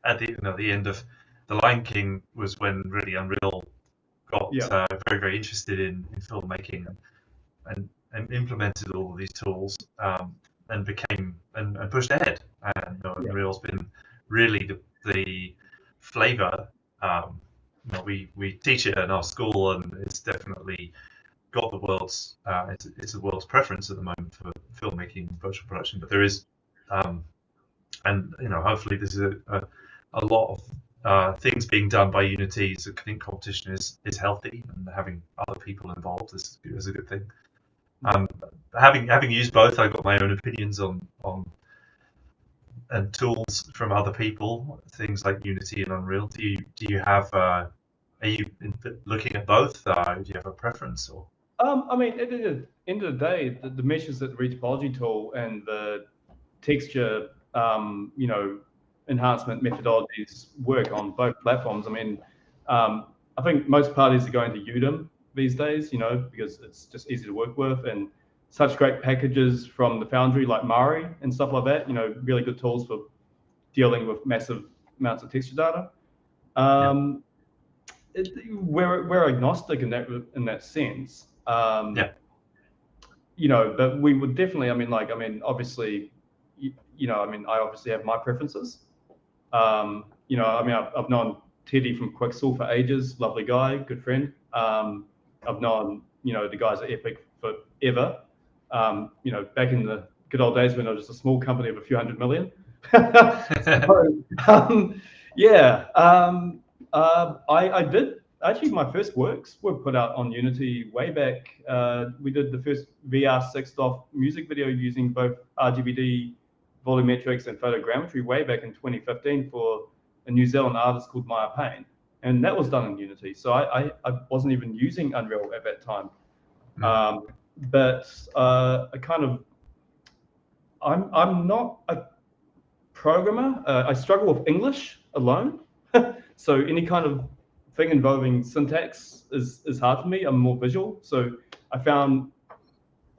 at the end of The Lion King was when really Unreal got very, very interested in filmmaking and implemented all of these tools and became and pushed ahead. And Unreal's been really the flavor. We teach it in our school, and it's definitely got the world's it's the world's preference at the moment for filmmaking and virtual production. But there is and hopefully there's a lot of things being done by Unity. So I think competition is healthy, and having other people involved is a good thing. Having used both, I've got my own opinions on and tools from other people, things like Unity and Unreal. Do you have are you looking at both? Do you have a preference or? At the end of the day, the meshes that the retopology tool and the texture, enhancement methodologies work on both platforms. I think most parties are going to Udemy these days, because it's just easy to work with, and such great packages from the Foundry like Mari and stuff like that. Really good tools for dealing with massive amounts of texture data. We're agnostic in that sense. But we would definitely. Obviously, I obviously have my preferences. I've known Teddy from Quixel for ages, lovely guy, good friend. I've known the guys at Epic forever. Back in the good old days when I was just a small company of a few hundred million. I did actually, my first works were put out on Unity way back. We did the first VR 6-off music video using both RGBD, volumetrics, and photogrammetry way back in 2015 for a New Zealand artist called Maya Payne. And that was done in Unity. So I wasn't even using Unreal at that time. But I kind of, I'm not a programmer. I struggle with English alone. So any kind of thing involving syntax is hard for me. I'm more visual. So I found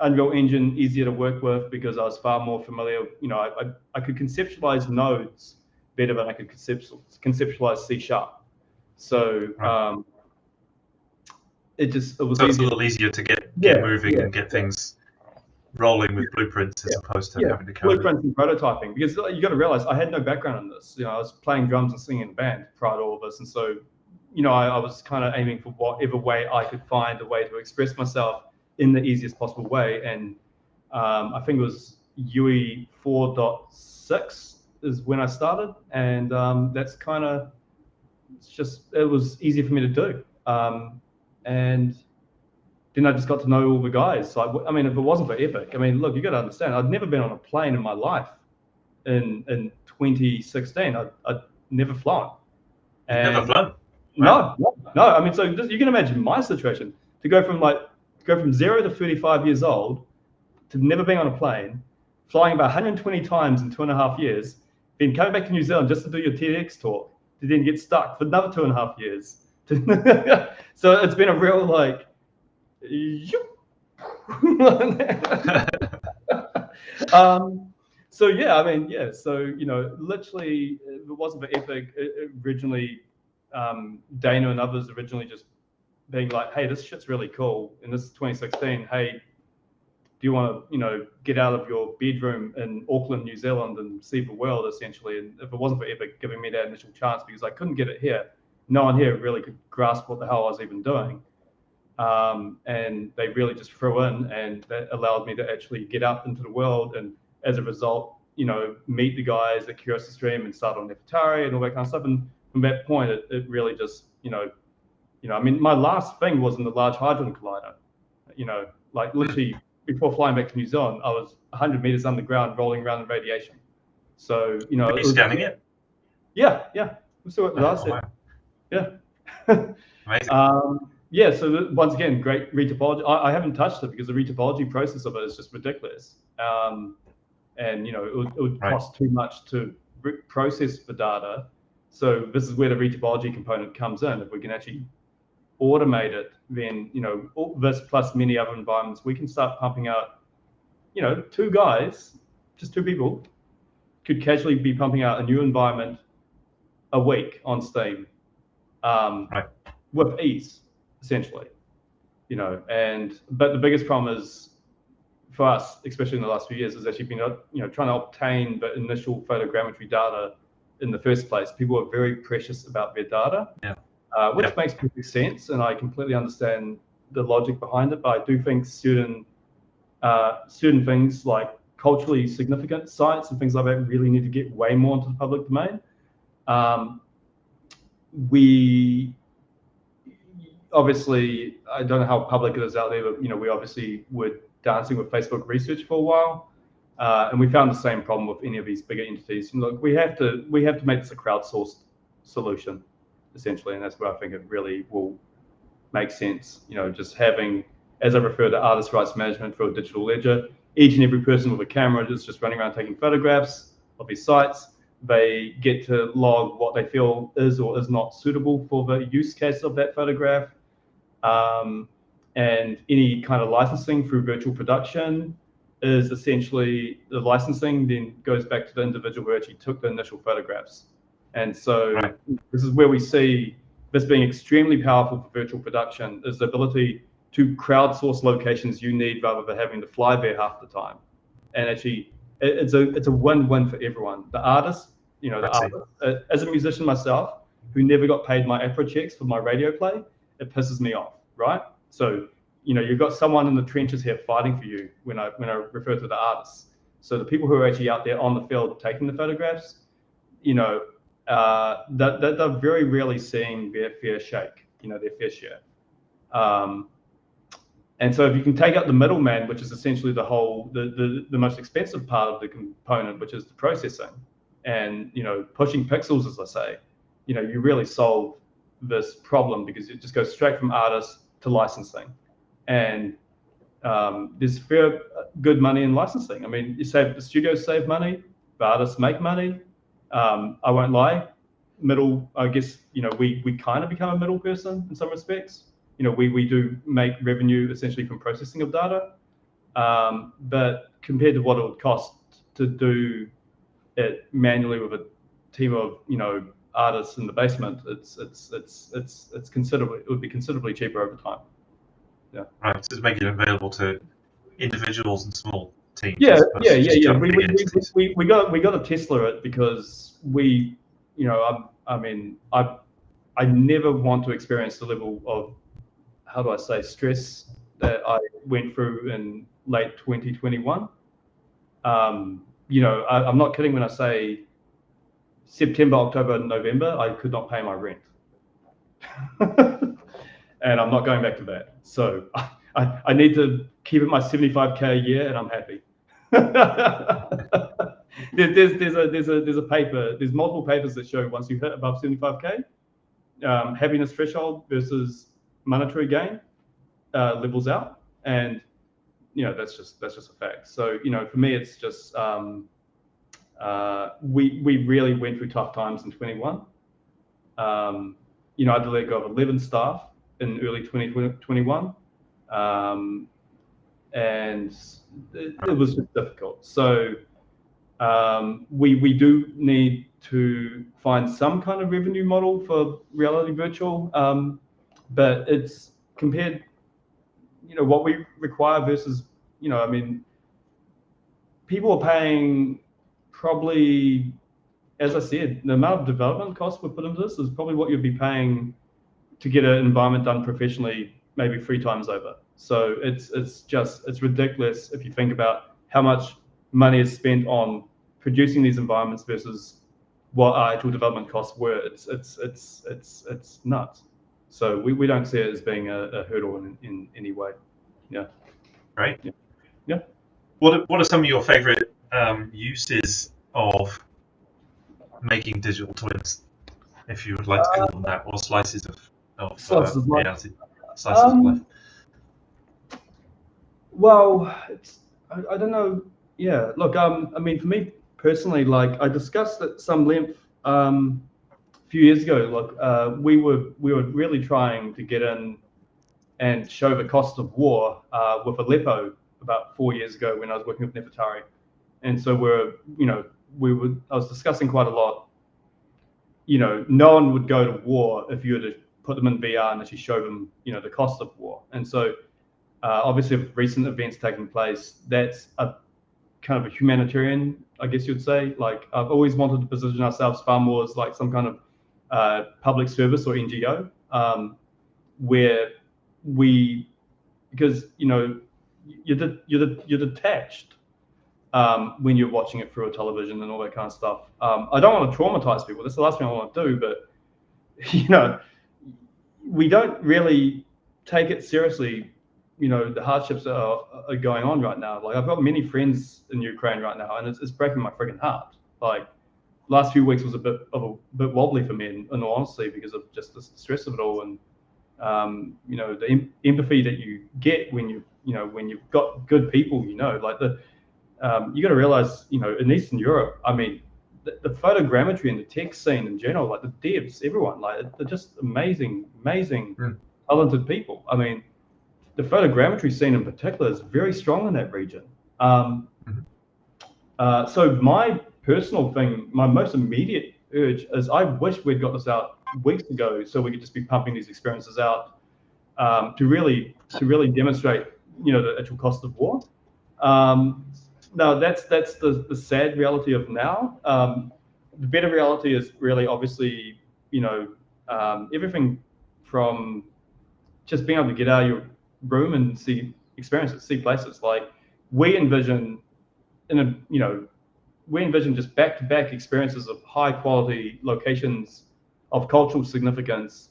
Unreal Engine easier to work with because I was far more familiar. You know, I could conceptualize nodes better than I could conceptualize C#. So it was so it's easier. a little easier to get moving and get things rolling with blueprints as opposed to having to code blueprints and prototyping, because you got to realize I had no background in this. You know, I was playing drums and singing in a band prior to all of this, and so you know, I was kind of aiming for whatever way I could find a way to express myself in the easiest possible way. And I think it was UE 4.6 is when I started, and that's kind of it was easy for me to do. And then I just got to know all the guys. So I mean, if it wasn't for Epic, I mean, look, you got to understand, I'd never been on a plane in my life. In 2016, I'd never flown. Never flown? Wow. No. I mean, so you can imagine my situation to go from 0 to 35 years old to never being on a plane, flying about 120 times in 2.5 years, then coming back to New Zealand just to do your TEDx talk, to then get stuck for another 2.5 years. So it's been a real so yeah, I mean, yeah. So you know, literally, if it wasn't for Epic, originally, Dana and others originally just being like, "Hey, this shit's really cool," and this is 2016. Hey, do you want to, get out of your bedroom in Auckland, New Zealand, and see the world, essentially? And if it wasn't for Epic giving me that initial chance, because I couldn't get it here, no one here really could grasp what the hell I was even doing. And they really just threw in, and that allowed me to actually get out into the world, and as a result, meet the guys at CuriosityStream and start on Nefertari and all that kind of stuff. And from that point, it really just, I mean, my last thing was in the Large Hadron Collider, like literally before flying back to New Zealand, I was 100 meters underground rolling around in radiation. So, Are you scanning it? Yeah. We saw it last year. Yeah. Amazing. Yeah, so once again, great retopology. I haven't touched it because the retopology process of it is just ridiculous. And it would cost too much to process the data. So this is where the retopology component comes in. If we can actually automate it, then this plus many other environments, we can start pumping out. Two guys, just two people, could casually be pumping out a new environment a week on Steam, with ease. Essentially, but the biggest problem is for us, especially in the last few years, has actually been, trying to obtain the initial photogrammetry data in the first place. People are very precious about their data, which makes perfect sense, and I completely understand the logic behind it. But I do think certain things like culturally significant sites and things like that really need to get way more into the public domain. Obviously, I don't know how public it is out there, but we obviously were dancing with Facebook research for a while, and we found the same problem with any of these bigger entities. Look, we have to make this a crowdsourced solution, essentially, and that's where I think it really will make sense. Just having, as I refer to, artist rights management for a digital ledger. Each and every person with a camera is just running around taking photographs of these sites. They get to log what they feel is or is not suitable for the use case of that photograph. And any kind of licensing through virtual production is essentially the licensing then goes back to the individual who actually took the initial photographs. And so this is where we see this being extremely powerful for virtual production, is the ability to crowdsource locations you need rather than having to fly there half the time. And actually, it's a win-win for everyone. The artist, as a musician myself, who never got paid my Afro checks for my radio play, it pisses me off, right? So, you've got someone in the trenches here fighting for you when I refer to the artists. So the people who are actually out there on the field taking the photographs, they're very rarely seeing their fair shake. their fair share. And so if you can take out the middleman, which is essentially the most expensive part of the component, which is the processing, and pushing pixels, as I say, you really solve this problem, because it just goes straight from artist to licensing. And there's fair good money in licensing. I mean, the studios save money, the artists make money. I won't lie, I guess we kind of become a middle person in some respects. We do make revenue essentially from processing of data, but compared to what it would cost to do it manually with a team of artists in the basement, it's considerably, it would be considerably cheaper over time. Yeah. Right. So it's making it available to individuals and small teams. Yeah. We got a Tesla it because I never want to experience the level of, how do I say, stress that I went through in late 2021. I'm not kidding when I say September, October, November, I could not pay my rent. And I'm not going back to that. So I need to keep it my 75K a year, and I'm happy. There's a paper, there's multiple papers that show once you hit above 75K, happiness threshold versus monetary gain levels out, and that's just a fact. So for me, it's just we really went through tough times in 21. I had to let go of 11 staff in early 2021, and it was just difficult. So we do need to find some kind of revenue model for reality virtual, but it's compared, what we require versus, people are paying probably, as I said, the amount of development costs we put into this is probably what you'd be paying to get an environment done professionally, maybe 3 times over. So it's ridiculous if you think about how much money is spent on producing these environments versus what our actual development costs were. It's nuts. So we don't see it as being a hurdle in any way. Yeah. Right. Yeah. What are some of your favorite uses of making digital twins, if you would like to call them that, or slices of reality, slices of life? Well, I don't know. Yeah, look, for me personally, like I discussed at some length a few years ago. Look, we were really trying to get in and show the cost of war with Aleppo about 4 years ago when I was working with Nefertari, and so I was discussing quite a lot. No one would go to war if you were to put them in VR and actually show them, the cost of war. And so, obviously, with recent events taking place, that's a kind of a humanitarian, I guess you'd say. Like, I've always wanted to position ourselves far more as like some kind of public service or NGO, where because you're detached when you're watching it through a television and all that kind of stuff. I don't want to traumatize people. That's the last thing I want to do, but we don't really take it seriously. The hardships are going on right now. Like, I've got many friends in Ukraine right now, and it's breaking my freaking heart. Like, last few weeks was a bit wobbly for me, in all honesty, because of just the stress of it all, and the empathy that you get when you've got good people. Like you got to realize, in Eastern Europe, the photogrammetry and the tech scene in general, like the devs, everyone, like they're just amazing, talented people. The photogrammetry scene in particular is very strong in that region. So my personal thing, my most immediate urge is I wish we'd got this out weeks ago, so we could just be pumping these experiences out to really demonstrate, the actual cost of war. Now that's the sad reality of now. The better reality is really obviously, everything from just being able to get out of your room and see experiences, see places. Like we envision just back-to-back experiences of high quality locations of cultural significance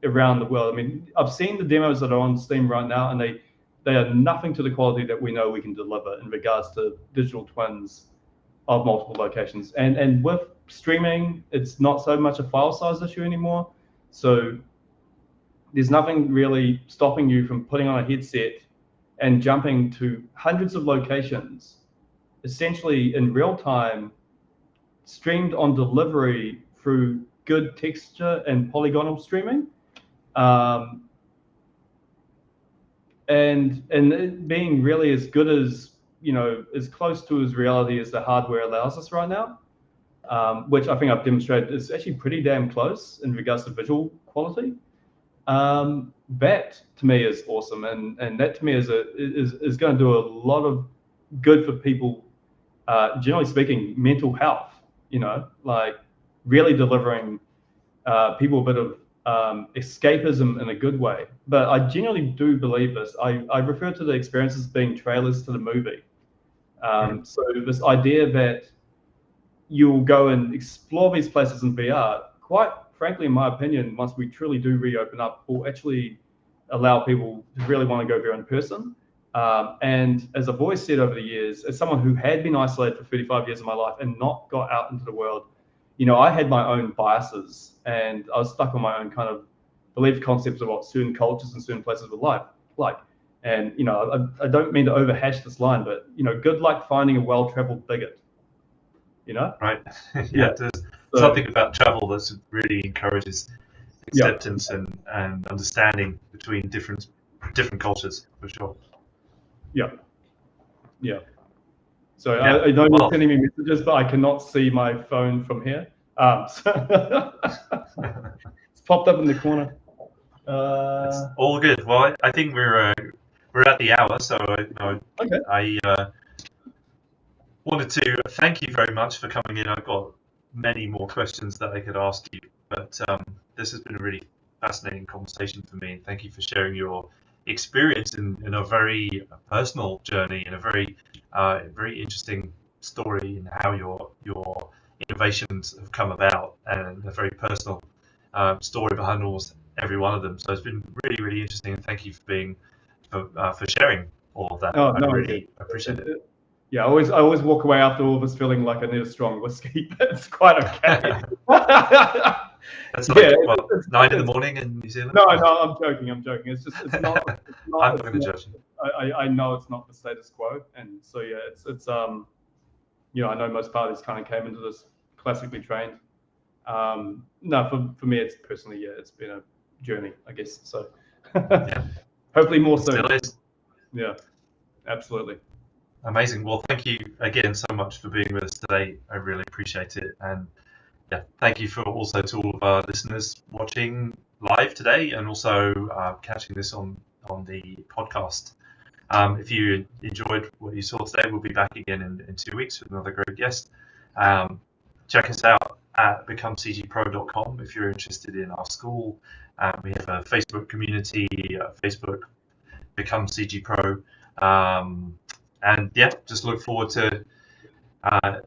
around the world. I mean, I've seen the demos that are on Steam right now, and they are nothing to the quality that we know we can deliver in regards to digital twins of multiple locations. And with streaming, it's not so much a file size issue anymore. So there's nothing really stopping you from putting on a headset and jumping to hundreds of locations, essentially in real time, streamed on delivery through good texture and polygonal streaming. And it being really as good as, as close to as reality as the hardware allows us right now, which I think I've demonstrated is actually pretty damn close in regards to visual quality. That to me is awesome, and that to me is going to do a lot of good for people, generally speaking, mental health. Like really delivering people a bit of escapism in a good way. But I genuinely do believe this. I refer to the experiences being trailers to the movie. So this idea that you'll go and explore these places in VR, quite frankly, in my opinion, once we truly do reopen up, will actually allow people to really want to go there in person. And as I've always said over the years, as someone who had been isolated for 35 years of my life and not got out into the world, I had my own biases, and I was stuck on my own kind of belief concepts of what certain cultures and certain places were like. And, I don't mean to overhash this line, but, good luck finding a well-traveled bigot, Right. Yeah. There's something about travel that really encourages acceptance and understanding between different cultures, for sure. Yeah. So I know you're sending me messages, but I cannot see my phone from here. So it's popped up in the corner. It's all good. Well, I think we're at the hour, so okay. I wanted to thank you very much for coming in. I've got many more questions that I could ask you, but this has been a really fascinating conversation for me. Thank you for sharing your experience in a very personal journey and a very interesting story in how your innovations have come about, and a very personal story behind almost every one of them. So it's been really, really interesting, and thank you for sharing all of that. I really appreciate it. Yeah, I always walk away after all of this feeling like I need a strong whiskey, but it's quite okay. That's like, it's 9 in the morning in New Zealand? No, I'm joking. It's not. I'm not going to judge you. I know it's not the status quo, and so it's I know most parties kind of came into this classically trained. No, for me, it's personally, it's been a journey, I guess. So hopefully more soon. Still is. Yeah, absolutely. Amazing. Well, thank you again so much for being with us today. I really appreciate it. And thank you for also to all of our listeners watching live today, and also catching this on the podcast. If you enjoyed what you saw today, we'll be back again in 2 weeks with another great guest. Check us out at becomecgpro.com if you're interested in our school. We have a Facebook community, Facebook Become CG Pro. And just look forward to our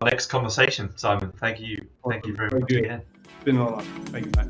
next conversation, Simon. Thank you very much again. It's been an honor. Thank you, mate.